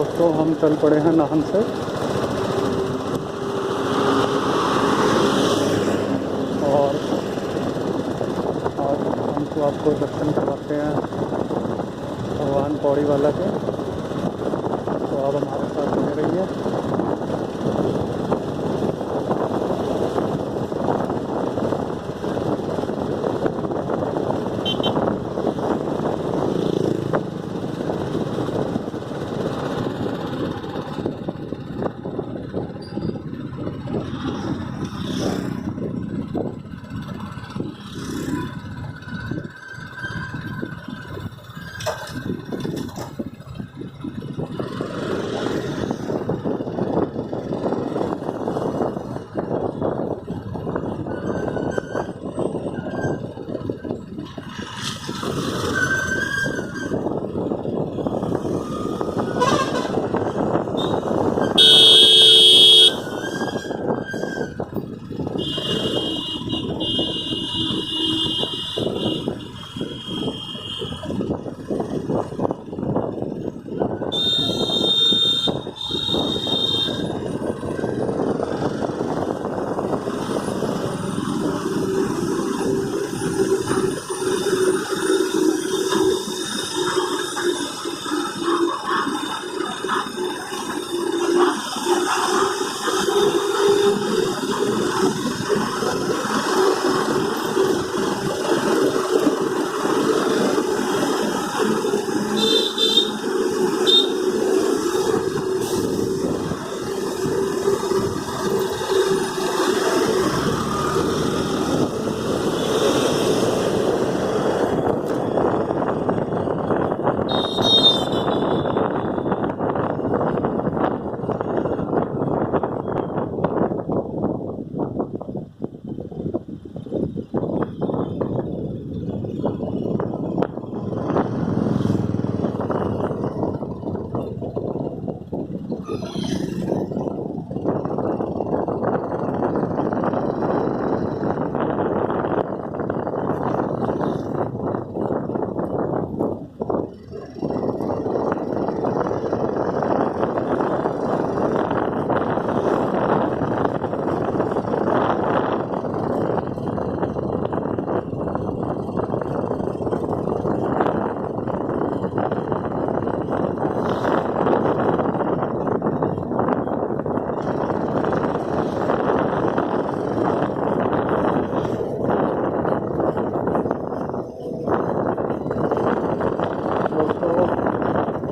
दोस्तों हम चल पड़े हैं नाहन से और आज हमको आपको दर्शन करवाते हैं भगवान पौड़ी वाला के। तो आप हमारे साथ बने रहिए।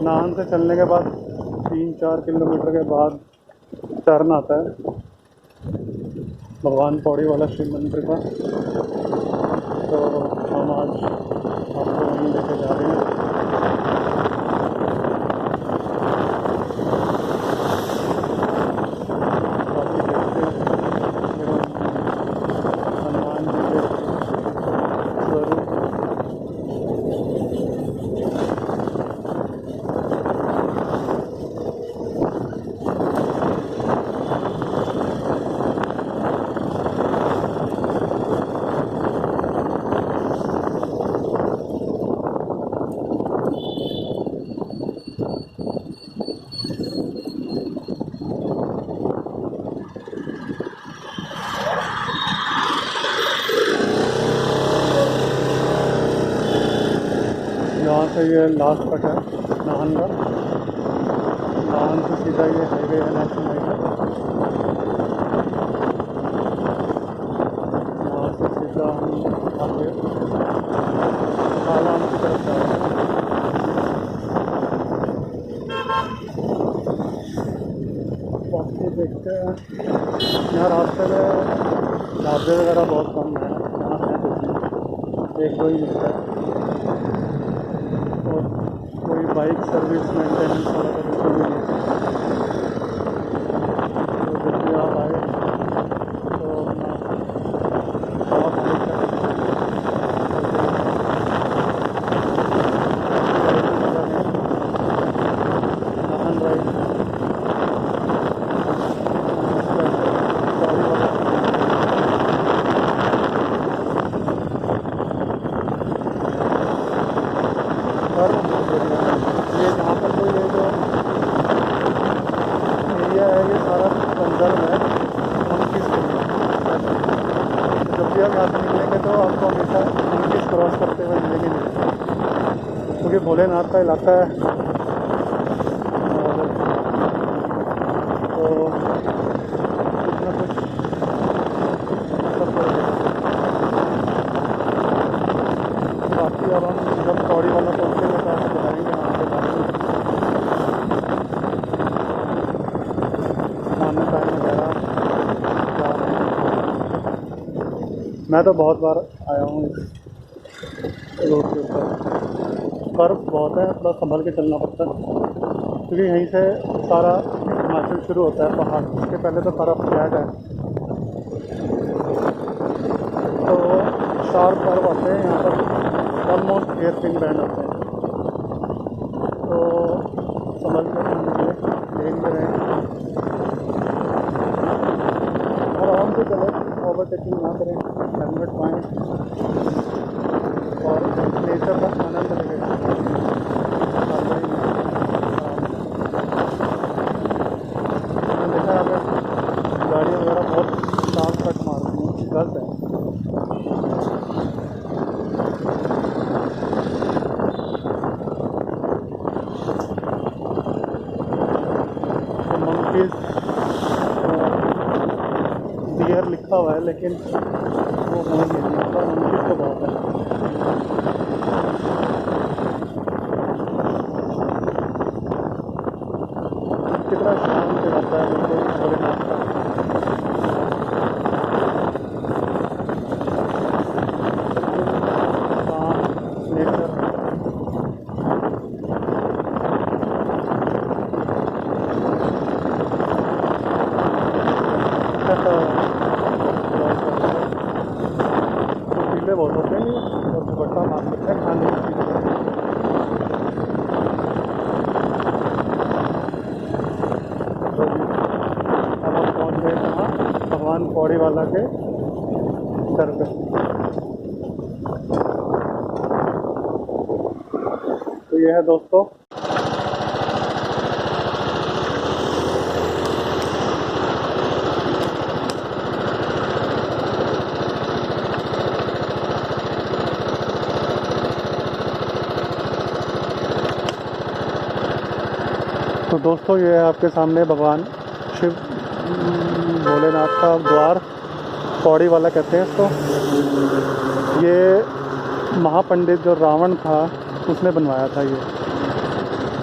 नाहन से चलने के बाद 3-4 किलोमीटर के बाद टर्न आता है भगवान पौड़ी वाला शिव मंदिर का। तो हम आज आपको वहीं लेके जा रहे हैं। बाकी देखते हैं हनुमान जी के स्वरूप। यहाँ से ये लास्ट कट है नाहन का। नाहन से सीधा ये हाईवे है, नेशनल हाईवे। यहाँ से सीधा हम आगे आराम की तरफ जा रहे हैं। बाकी देखते हैं, यहाँ रास्ते में ढाबे वगैरह बहुत कम है। यहाँ है कुछ एक दो ही मिलता है और कोई बाइक सर्विस मेंटेनेंस वाला बिल्कुल भी नहीं है। तो जब भी आप आए तो अपना शॉप लेकर नाहन राइड ये जहाँ पर कोई ये जो क्योंकि भोलेनाथ का इलाका है। और तो कुछ ना कुछ सब बाकी अब हम जब पौड़ी वाला पहुँचेंगे तो आपको बताएंगे वहाँ के बारे में, खाने पाने वगैरह क्या है। मैं तो बहुत बार आया हूँ इस रोड के ऊपर। कर्व बहुत है, थोड़ा संभल के चलना पड़ता है क्योंकि यहीं से सारा हिमाचल शुरू होता है, पहाड़। उसके पहले तो सारा फ्लैट है, तो शार्प कर्व आते हैं यहाँ पर, ऑलमोस्ट हेयर पिन बैंड आते हैं। तो संभल के लेन में रहें, आराम से चले, ओवरटेकिंग ना करें, हेलमेट पाएँ और नेचर का आनंद लें। देखा यहाँ पे गाड़ी वगैरह बहुत शार्प कट मारती हैं, गलत है। तो मंकीज डियर लिखा हुआ है लेकिन वो नहीं है यहाँ पर, मंकीज तो बहुत है। कितना शांत रहता है भोलेनाथ का। नेचर पीले बहुत होते हैं और दुपट्टा मार सकते हैं खाने की चीज़ें। तो अब हम पहुँच गए कहाँ, भगवान पौड़ी वाला के दर पे। तो ये है दोस्तों ये है आपके सामने भगवान शिव भोलेनाथ का द्वार, पौड़ी वाला कहते हैं इसको। ये महापंडित जो रावण था उसने बनवाया था ये।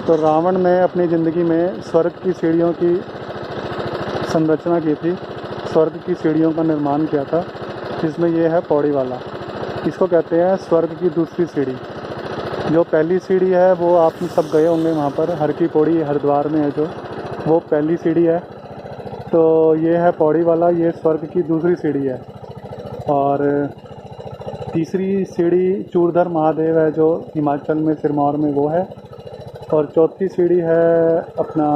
तो रावण ने अपनी ज़िंदगी में स्वर्ग की सीढ़ियों की संरचना की थी, स्वर्ग की सीढ़ियों का निर्माण किया था, जिसमें ये है पौड़ी वाला। इसको कहते हैं स्वर्ग की दूसरी सीढ़ी। जो पहली सीढ़ी है वो आप सब गए होंगे वहाँ पर, हर की पौड़ी हरिद्वार में है जो, वो पहली सीढ़ी है। तो ये है पौड़ी वाला, ये स्वर्ग की दूसरी सीढ़ी है। और तीसरी सीढ़ी चूरधर महादेव है जो हिमाचल में सिरमौर में, वो है। और चौथी सीढ़ी है अपना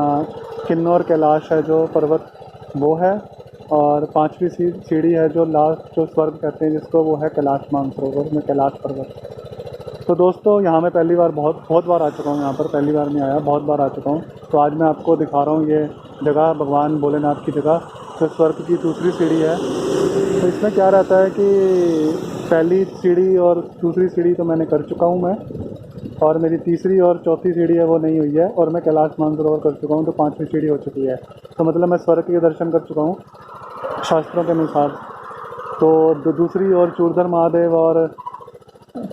किन्नौर कैलाश है जो पर्वत, वो है। और पांचवी सीढ़ी है जो लास्ट जो स्वर्ग कहते हैं जिसको, वो है कैलाश मानसरोवर में कैलाश पर्वत। तो दोस्तों यहाँ मैं पहली बार बहुत बार आ चुका हूँ, यहाँ पर पहली बार नहीं आया, बहुत बार आ चुका हूँ। तो आज मैं आपको दिखा रहा हूँ ये जगह, भगवान भोलेनाथ की जगह जो स्वर्ग की दूसरी सीढ़ी है। तो इसमें क्या रहता है कि पहली सीढ़ी और दूसरी सीढ़ी तो मैंने कर चुका हूँ मैं, और मेरी तीसरी और चौथी सीढ़ी है वो नहीं हुई है। और मैं कैलाश मानसरोवर कर चुका हूँ, तो पांचवी सीढ़ी हो चुकी है। तो मतलब मैं स्वर्ग के दर्शन कर चुका हूँ शास्त्रों के अनुसार। तो दूसरी और चूरधर महादेव और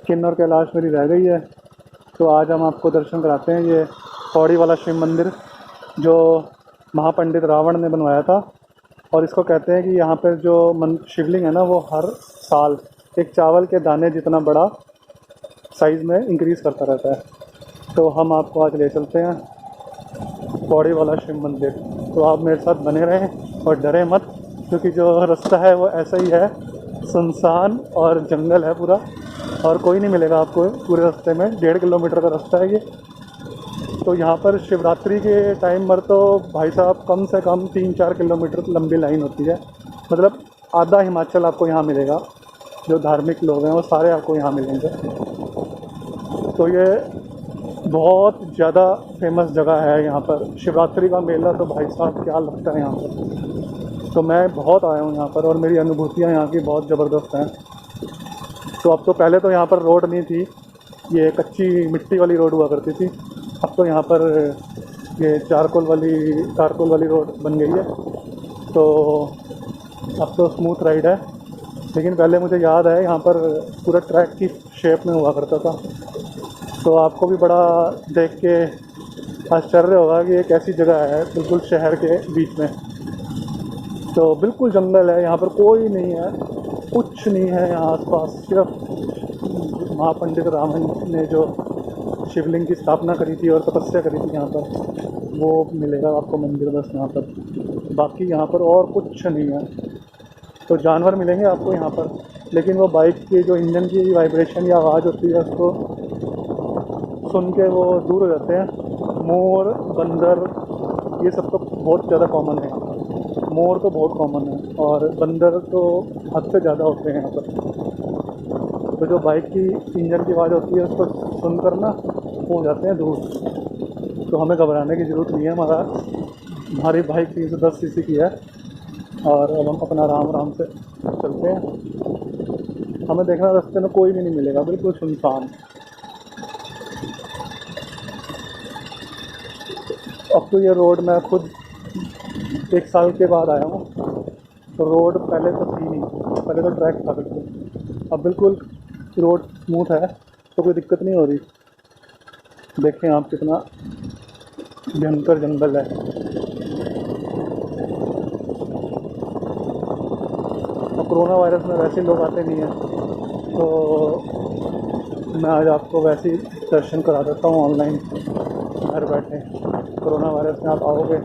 किन्नौर कैलाश मेरी रह गई है। तो आज हम आपको दर्शन कराते हैं ये पौड़ी वाला शिव मंदिर जो महापंडित रावण ने बनवाया था। और इसको कहते हैं कि यहाँ पर जो शिवलिंग है ना, वो हर साल एक चावल के दाने जितना बड़ा साइज़ में इंक्रीज़ करता रहता है। तो हम आपको आज ले चलते हैं पौड़ी वाला शिव मंदिर। तो आप मेरे साथ बने रहें और डरे मत, क्योंकि जो रास्ता है वो ऐसा ही है, सुनसान और जंगल है पूरा, और कोई नहीं मिलेगा आपको पूरे रास्ते में। 1.5 किलोमीटर का रास्ता है ये। तो यहाँ पर शिवरात्रि के टाइम पर तो भाई साहब कम से कम 3-4 किलोमीटर लंबी लाइन होती है। मतलब आधा हिमाचल आपको यहाँ मिलेगा, जो धार्मिक लोग हैं वो सारे आपको यहाँ मिलेंगे। तो ये बहुत ज़्यादा फेमस जगह है यहाँ पर। शिवरात्रि का मेला तो भाई साहब क्या लगता है यहाँ पर। तो मैं बहुत आया हूँ यहाँ पर और मेरी अनुभूतियाँ यहाँ की बहुत ज़बरदस्त हैं। तो अब तो पहले तो यहाँ पर रोड नहीं थी, ये कच्ची मिट्टी वाली रोड हुआ करती थी। अब तो यहाँ पर ये चारकोल वाली रोड बन गई है, तो अब तो स्मूथ राइड है। लेकिन पहले मुझे याद है यहाँ पर पूरा ट्रैक की शेप में हुआ करता था। तो आपको भी बड़ा देख के आश्चर्य होगा कि एक ऐसी जगह है बिल्कुल शहर के बीच में। तो बिल्कुल जंगल है, यहाँ पर कोई नहीं है, कुछ नहीं है यहाँ आसपास। सिर्फ महापंडित रामन ने जो शिवलिंग की स्थापना करी थी और तपस्या करी थी यहाँ पर, वो मिलेगा आपको मंदिर बस यहाँ पर। बाकी यहाँ पर और कुछ नहीं है। तो जानवर मिलेंगे आपको यहाँ पर, लेकिन वो बाइक की जो इंजन की वाइब्रेशन या आवाज़ होती है उसको सुन के वो दूर हो जाते हैं। मोर, बंदर, ये सब तो बहुत ज़्यादा कॉमन है यहाँ पर। मोर तो बहुत कॉमन है और बंदर तो हद से ज़्यादा होते हैं यहाँ पर। तो जो बाइक की इंजन की आवाज़ होती है उसको सुनकर ना हो जाते हैं दूर। तो हमें घबराने की ज़रूरत नहीं है। हमारी बाइक 310 सीसी की है और अब हम अपना आराम से चलते हैं। हमें देखना रास्ते में कोई भी नहीं मिलेगा, बिल्कुल सुनसान। अब तो ये रोड मैं खुद 1 साल के बाद आया हूँ, तो रोड पहले तो थी नहीं, पहले तो ट्रैक था बिल्कुल। अब बिल्कुल रोड स्मूथ है, तो कोई दिक्कत नहीं हो रही। देखें आप कितना भयंकर जंगल है। और कोरोना वायरस में वैसे लोग आते नहीं हैं, तो मैं आज आपको वैसे ही दर्शन करा देता हूँ ऑनलाइन घर बैठे। कोरोना वायरस में आप आओगे,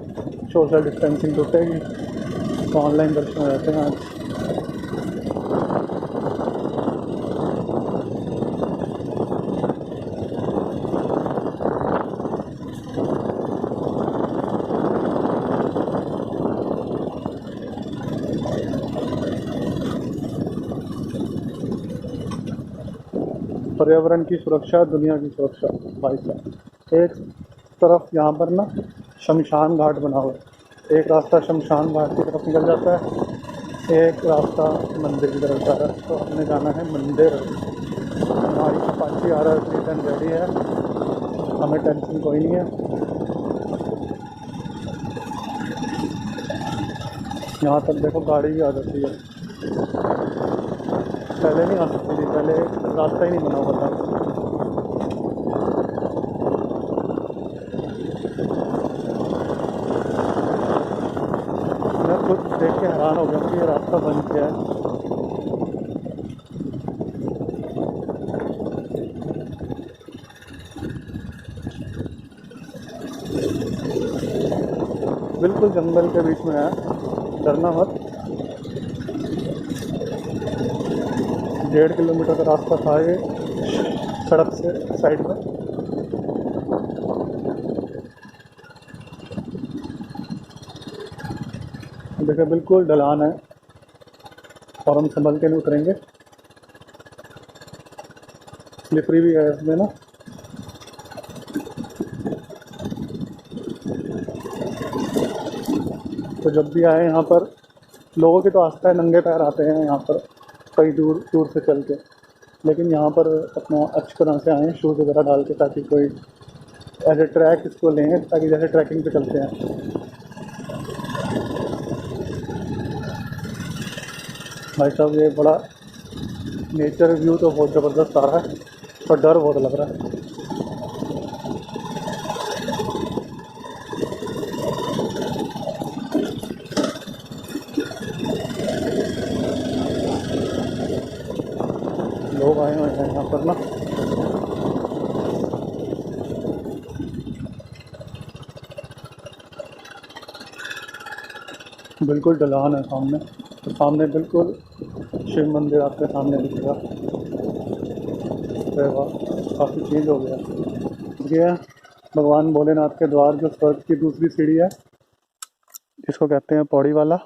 सोशल डिस्टेंसिंग टूटेगी, तो ऑनलाइन दर्शन हो जाते हैं आज। पर्यावरण की सुरक्षा, दुनिया की सुरक्षा भाई साहब। एक तरफ यहाँ पर ना शमशान घाट बना हुआ है, एक रास्ता शमशान घाट की तरफ निकल जाता है, एक रास्ता मंदिर की तरफ जा रहा है। तो हमने जाना है मंदिर। हमारी अपाची RR310 रेडी है, हमें टेंशन कोई नहीं है। यहाँ तक देखो गाड़ी भी आ जाती है, पहले नहीं आ सकती थी, पहले रास्ता ही नहीं बना हुआ था। मैं खुद देख के हैरान हो गया कि ये रास्ता बन गया है। बिल्कुल जंगल के बीच में है, डरना मत। 1.5 किलोमीटर का रास्ता था ये सड़क से साइड में। देखिए बिल्कुल ढलान है और हम संभल के नहीं उतरेंगे, स्लिपरी भी है इसमें ना। तो जब भी आए यहाँ पर, लोगों की तो आस्था है नंगे पैर आते हैं यहाँ पर कई दूर दूर से चल के, लेकिन यहाँ पर अपना अच्छी तरह से आएँ शूज़ वगैरह डाल के, ताकि कोई ऐसे ट्रैक इसको लें, ताकि जैसे ट्रैकिंग पे चलते हैं। भाई साहब ये बड़ा नेचर व्यू तो बहुत ज़बरदस्त आ रहा है, पर डर बहुत लग रहा है। लोग आए हुए हैं यहाँ पर ना। बिल्कुल ढलान है सामने, तो सामने बिल्कुल शिव मंदिर आपके सामने दिखेगा। अरे वाह, काफ़ी चेंज हो गया। ये भगवान भोलेनाथ के द्वार, जो स्वर्ग की दूसरी सीढ़ी है, जिसको कहते हैं पौड़ी वाला।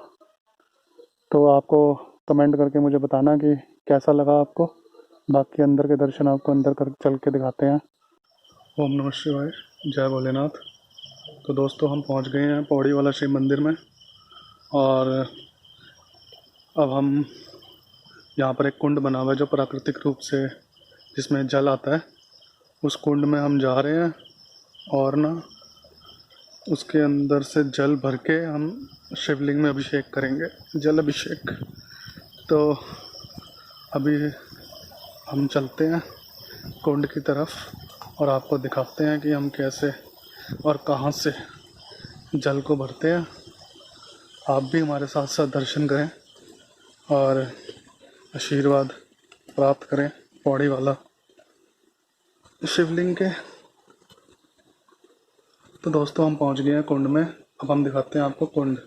तो आपको कमेंट करके मुझे बताना कि कैसा लगा आपको। बाकी अंदर के दर्शन आपको अंदर कर चल के दिखाते हैं। ओम नमः शिवाय, जय भोलेनाथ। तो दोस्तों हम पहुंच गए हैं पौड़ी वाला शिव मंदिर में, और अब हम यहाँ पर एक कुंड बना हुआ है जो प्राकृतिक रूप से, जिसमें जल आता है, उस कुंड में हम जा रहे हैं और ना उसके अंदर से जल भर के हम शिवलिंग में अभिषेक करेंगे, जल अभिषेक। तो अभी हम चलते हैं कुंड की तरफ और आपको दिखाते हैं कि हम कैसे और कहाँ से जल को भरते हैं। आप भी हमारे साथ साथ दर्शन करें और आशीर्वाद प्राप्त करें पौड़ी वाला शिवलिंग के। तो दोस्तों हम पहुंच गए हैं कुंड में। अब हम दिखाते हैं आपको कुंड।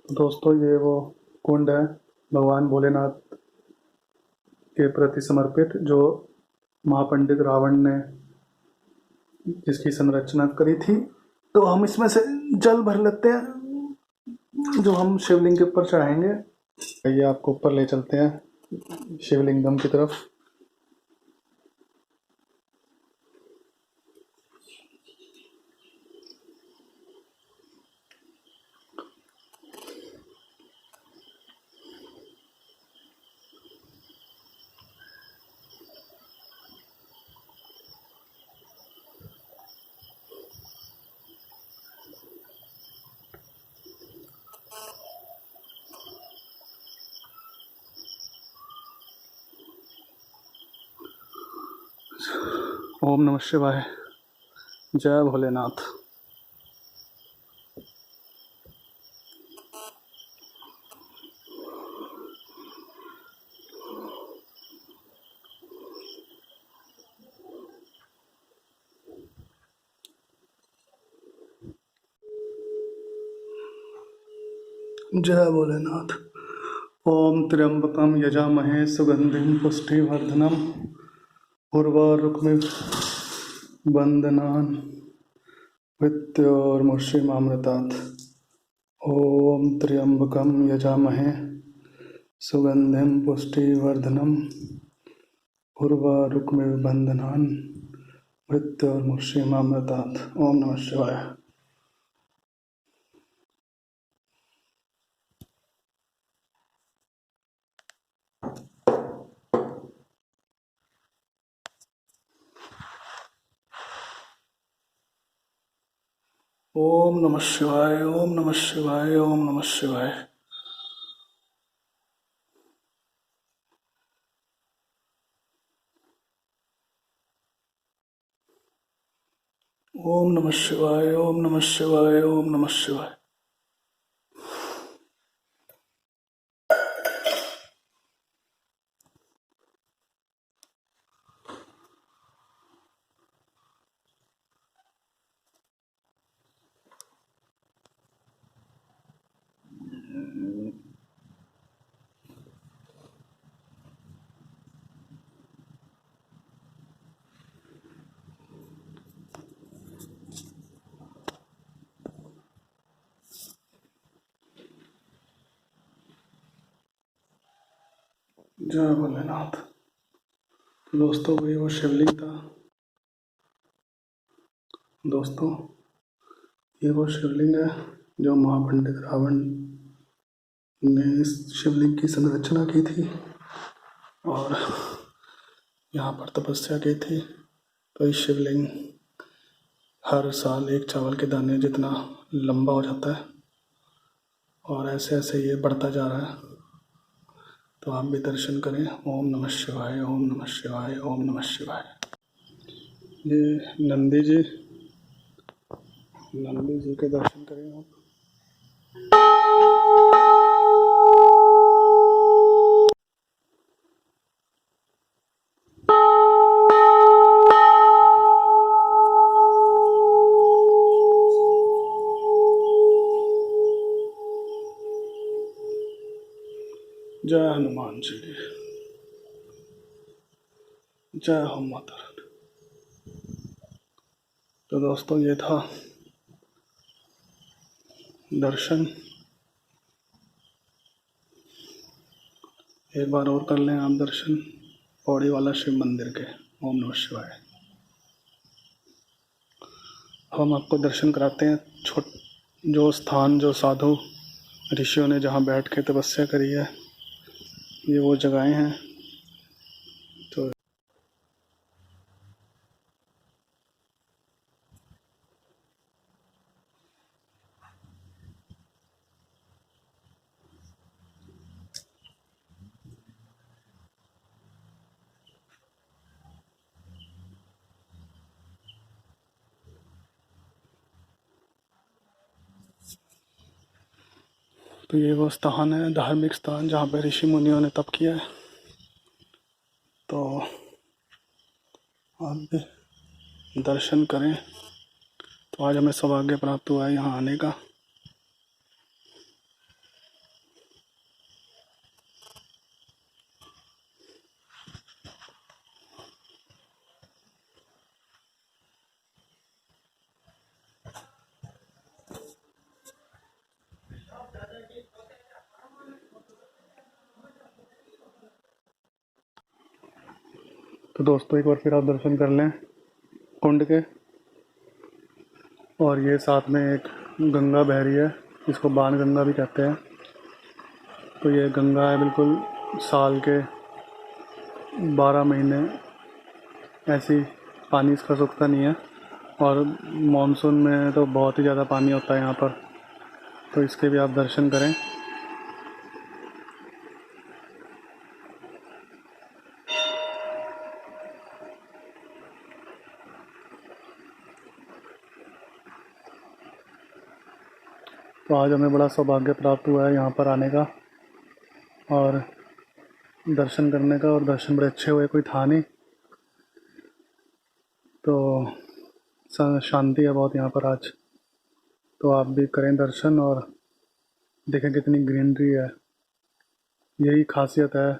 दोस्तों ये वो कुंड है भगवान भोलेनाथ के प्रति समर्पित, जो महापंडित रावण ने जिसकी संरचना करी थी। तो हम इसमें से जल भर लेते हैं जो हम शिवलिंग के ऊपर चढ़ाएंगे। ये आपको ऊपर ले चलते हैं शिवलिंगम की तरफ। ओम नमः शिवाय। जय भोलेनाथ। जय भोलेनाथ। ओम त्र्यंबकम यजामहे सुगंधिम पुष्टिवर्धनम उर्वारुकमिव बंदनान मृत्योर्मुषिमामृतात्। ओम त्र्यंबकम यजामहे सुगंधिम पुष्टिवर्धनम उर्वारुकमिव बंदनान मृत्योर्मुषिमामृतात्। ओम नमः शिवाय। ओम नमः शिवाय। ओम नमः शिवाय। ओम नमः शिवाय। ओम नमः शिवाय। ओम नमः शिवाय। ओम नमः शिवाय। जय भोलेनाथ। दोस्तों ये वो शिवलिंग था। दोस्तों ये वो शिवलिंग है जो महापंडित रावण ने इस शिवलिंग की संरचना की थी और यहाँ पर तपस्या की थी। तो ये शिवलिंग हर साल एक चावल के दाने जितना लंबा हो जाता है और ऐसे ऐसे ये बढ़ता जा रहा है। तो आप भी दर्शन करें। ओम नमः शिवाय। ओम नमः शिवाय। ओम नमः शिवाय। ये नंदी जी के दर्शन करें आप। जय हनुमान जी। जय हो माता रानी। तो दोस्तों ये था दर्शन। एक बार और कर लें आप दर्शन पौड़ी वाला शिव मंदिर के। ओम नमः शिवाय। हम आपको दर्शन कराते हैं जो स्थान, जो साधु ऋषियों ने जहाँ बैठ के तपस्या करी है, ये वो जगहें हैं। तो ये वो स्थान है, धार्मिक स्थान, जहाँ पे ऋषि मुनियों ने तप किया है। तो आप भी दर्शन करें। तो आज हमें सौभाग्य प्राप्त हुआ है यहाँ आने का। तो दोस्तों एक बार फिर आप दर्शन कर लें कुंड के। और ये साथ में एक गंगा बह रही है, इसको बाण गंगा भी कहते हैं। तो ये गंगा है, बिल्कुल साल के 12 महीने ऐसी पानी इसका सूखता नहीं है। और मानसून में तो बहुत ही ज़्यादा पानी होता है यहाँ पर। तो इसके भी आप दर्शन करें। तो आज हमें बड़ा सौभाग्य प्राप्त हुआ है यहाँ पर आने का और दर्शन करने का। और दर्शन बड़े अच्छे हुए, कोई था नहीं। तो शांति है बहुत यहाँ पर आज। तो आप भी करें दर्शन और देखें कितनी ग्रीनरी है। यही खासियत है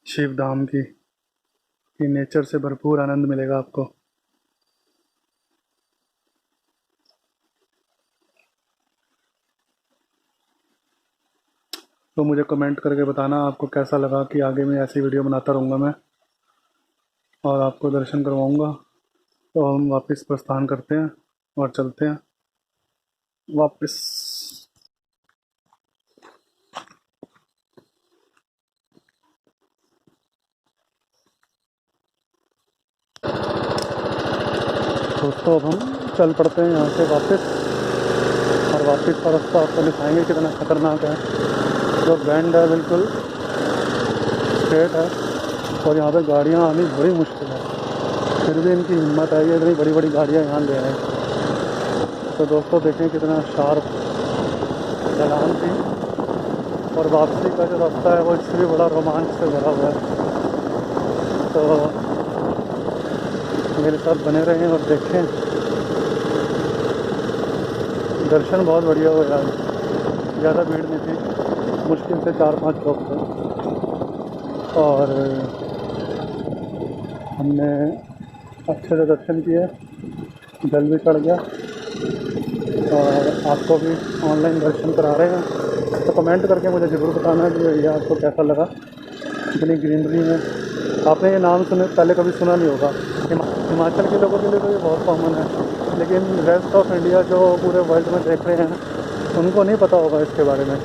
शिव धाम की, कि नेचर से भरपूर आनंद मिलेगा आपको। तो मुझे कमेंट करके बताना आपको कैसा लगा, कि आगे मैं ऐसी वीडियो बनाता रहूँगा मैं और आपको दर्शन करवाऊँगा। तो हम वापस प्रस्थान करते हैं और चलते हैं वापस। दोस्तों अब हम चल पड़ते हैं यहाँ से वापस। और वापस का रास्ता आपको दिखाएंगे कितना ख़तरनाक है। जो बैंड है बिल्कुल स्ट्रेट है और यहाँ पे गाड़ियाँ आनी बड़ी मुश्किल है। फिर भी इनकी हिम्मत है, ये इतनी बड़ी बड़ी गाड़ियाँ यहाँ ले रहे हैं। तो दोस्तों देखें कितना शार्प ढलान थी। और वापसी का जो रास्ता है वो इससे भी बड़ा रोमांच से भरा हुआ है। तो मेरे साथ बने रहें और देखें। दर्शन बहुत बढ़िया हुआ यार, ज़्यादा भीड़ नहीं थी, मुश्किल से 4-5 लोग थे। और हमने अच्छे से दर्शन किए, जल भी चढ़ गया। और आपको भी ऑनलाइन दर्शन करा रहे हैं। तो कमेंट करके मुझे ज़रूर बताना कि भैया आपको कैसा लगा। इतनी ग्रीनरी में आपने ये नाम सुने, पहले कभी सुना नहीं होगा। हिमाचल के लोगों के लिए तो ये बहुत कॉमन है, लेकिन रेस्ट ऑफ इंडिया जो पूरे वर्ल्ड में देख रहे हैं उनको नहीं पता होगा इसके बारे में,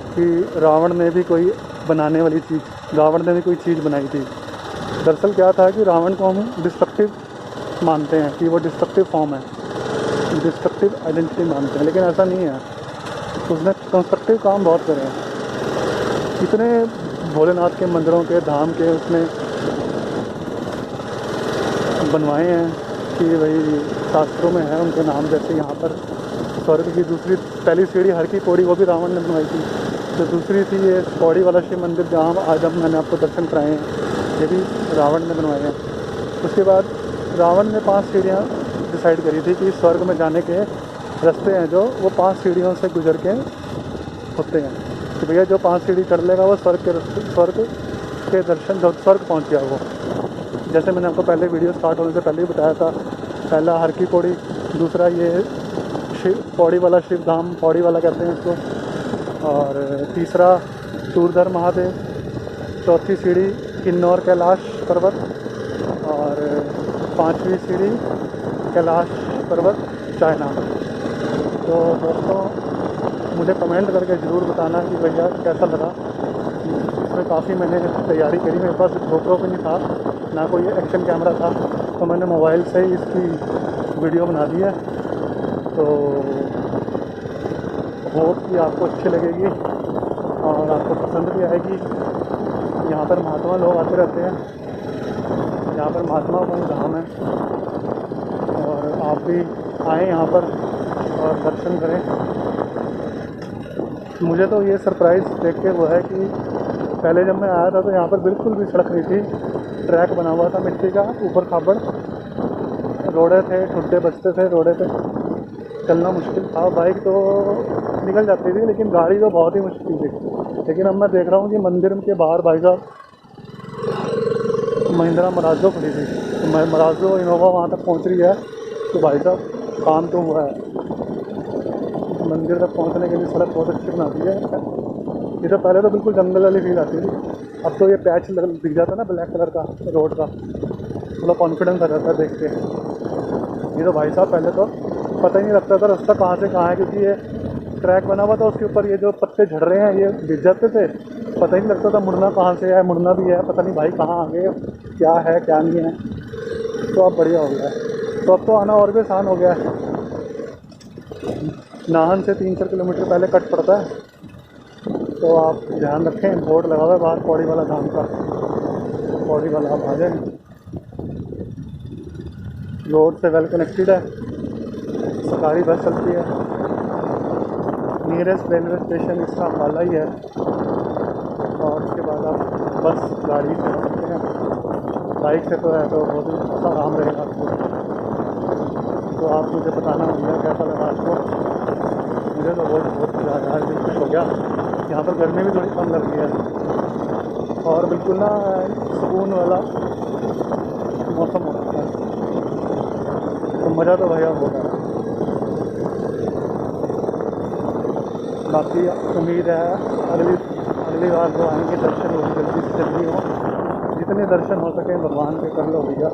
कि रावण ने भी कोई बनाने वाली चीज़, रावण ने भी कोई चीज़ बनाई थी। दरअसल क्या था कि रावण को हम डिस्ट्रक्टिव मानते हैं, कि वो डिस्ट्रक्टिव फॉर्म है, डिस्ट्रक्टिव आइडेंटिटी मानते हैं, लेकिन ऐसा नहीं है। उसने कंस्ट्रक्टिव काम बहुत करे हैं। इतने भोलेनाथ के मंदिरों के, धाम के उसने बनवाए हैं कि भाई शास्त्रों में है उनके नाम। जैसे यहाँ पर स्वर्ग की दूसरी पहली सीढ़ी हर की पौड़ी, वो भी रावण ने बनवाई थी। तो दूसरी थी ये पौड़ी वाला शिव मंदिर जहाँ आज हम मैंने आपको दर्शन कराए हैं, ये भी रावण ने बनवाए हैं। उसके बाद रावण ने 5 सीढ़ियाँ डिसाइड करी थी कि स्वर्ग में जाने के रास्ते हैं जो, वो 5 सीढ़ियों से गुजर के होते हैं। कि भैया जो 5 सीढ़ी चढ़ लेगा वो स्वर्ग के दर्शन, जो स्वर्ग पहुँच गया वो। जैसे मैंने आपको पहले वीडियो स्टार्ट होने से पहले ही बताया था, पहला हर की पौड़ी, दूसरा ये शिव पौड़ी वाला शिव धाम, पौड़ी वाला कहते हैं इसको, और तीसरा टूरधर महादेव, चौथी सीढ़ी किन्नौर कैलाश पर्वत, और 5वीं सीढ़ी कैलाश पर्वत चाइना। तो दोस्तों मुझे कमेंट करके ज़रूर बताना कि भैया कैसा लगा। इसमें काफ़ी मैंने तैयारी करी। मेरे पास GoPro भी नहीं था, ना कोई एक्शन कैमरा था, तो मैंने मोबाइल से ही इसकी वीडियो बना दी है। तो होप कि आपको अच्छी लगेगी और आपको पसंद भी आएगी। यहाँ पर महात्मा लोग आते रहते हैं, यहाँ पर महात्मा का धाम है, और आप भी आएँ यहाँ पर और दर्शन करें। मुझे तो ये सरप्राइज़ देख के वो है कि पहले जब मैं आया था तो यहाँ पर बिल्कुल भी सड़क नहीं थी, ट्रैक बना हुआ था मिट्टी का, ऊपर खाबड़ रोड़े थे, ठुड्डे बजते थे रोड़े पे, चलना मुश्किल था। बाइक तो निकल जाती थी लेकिन गाड़ी तो बहुत ही मुश्किल थी। लेकिन अब मैं देख रहा हूँ कि मंदिर के बाहर भाई साहब महिंद्रा मराजो खड़ी थी, तो मराजो इनोवा वहाँ तक पहुँच रही है। तो भाई साहब काम तो हुआ है, मंदिर तक पहुंचने के लिए सड़क बहुत अच्छी बना दी है। इधर पहले तो बिल्कुल जंगल वाली फील आती थी, अब तो ये पैच दिख जाता है ना ब्लैक कलर का रोड का, थोड़ा कॉन्फिडेंस आ जाता है देख के। ये तो भाई साहब पहले तो पता ही नहीं लगता था रास्ता कहाँ से कहाँ है, क्योंकि ये ट्रैक बना हुआ था, उसके ऊपर ये जो पत्ते झड़ रहे हैं ये गिर जाते थे, पता ही नहीं लगता था मुड़ना कहाँ से है, मुड़ना भी है, पता नहीं भाई कहाँ आगे क्या है क्या नहीं है। तो अब बढ़िया हो गया है, तो अब तो आना और भी आसान हो गया है। नाहन से 3-4 किलोमीटर पहले कट पड़ता है, तो आप ध्यान रखें, बोर्ड लगा हुआ है बाहर पौड़ी वाला धाम का, पौड़ी वाला आप आ जाएँ। रोड से वेल कनेक्टेड है, सरकारी बस चलती है, नियरेस्ट रेलवे स्टेशन इसका अम्बाला ही है, और उसके बाद आप बस गाड़ी से आ सकते हैं। बाइक से तो है तो बहुत ही आराम रहेगा आपको। तो आप मुझे बताना भैया कैसा लगा आपको। मुझे तो बहुत मज़ा आया, आज खुश हो गया। यहाँ पर गर्मी भी थोड़ी कम लग रही है और बिल्कुल ना सुकून वाला मौसम हो रहा है, तो मज़ा तो भैया होगा। बाकी उम्मीद है अगली बार जो आएंगे दर्शन हो जल्दी से जल्दी हो, जितने दर्शन हो सके भगवान के कर लो भैया।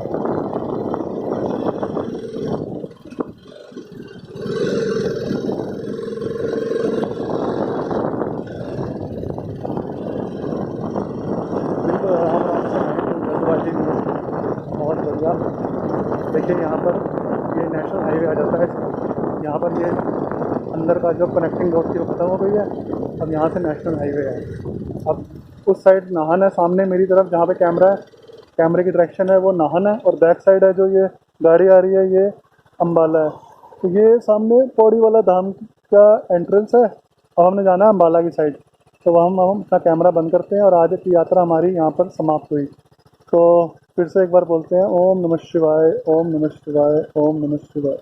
बिल्कुल आराम से जल्दबाजी में, बहुत बढ़िया। देखिए यहाँ पर ये नेशनल हाईवे आ जाता है, यहाँ पर ये अंदर का जो कनेक्टिंग रोड थी वो ख़त्म हो गई है, अब यहाँ से नेशनल हाईवे है। अब उस साइड नाहन है, सामने मेरी तरफ जहाँ पे कैमरा है, कैमरे की डायरेक्शन है वो नाहन है, और बैक साइड है जो ये गाड़ी आ रही है ये अम्बाला है। तो ये सामने पौड़ी वाला धाम का एंट्रेंस है, और हमने जाना है अम्बाला की साइड। तो हम अपना कैमरा बंद करते हैं और आज की यात्रा हमारी यहाँ पर समाप्त हुई। तो फिर से एक बार बोलते हैं, ओम नमः शिवाय, ओम नमः शिवाय, ओम नमः शिवाय।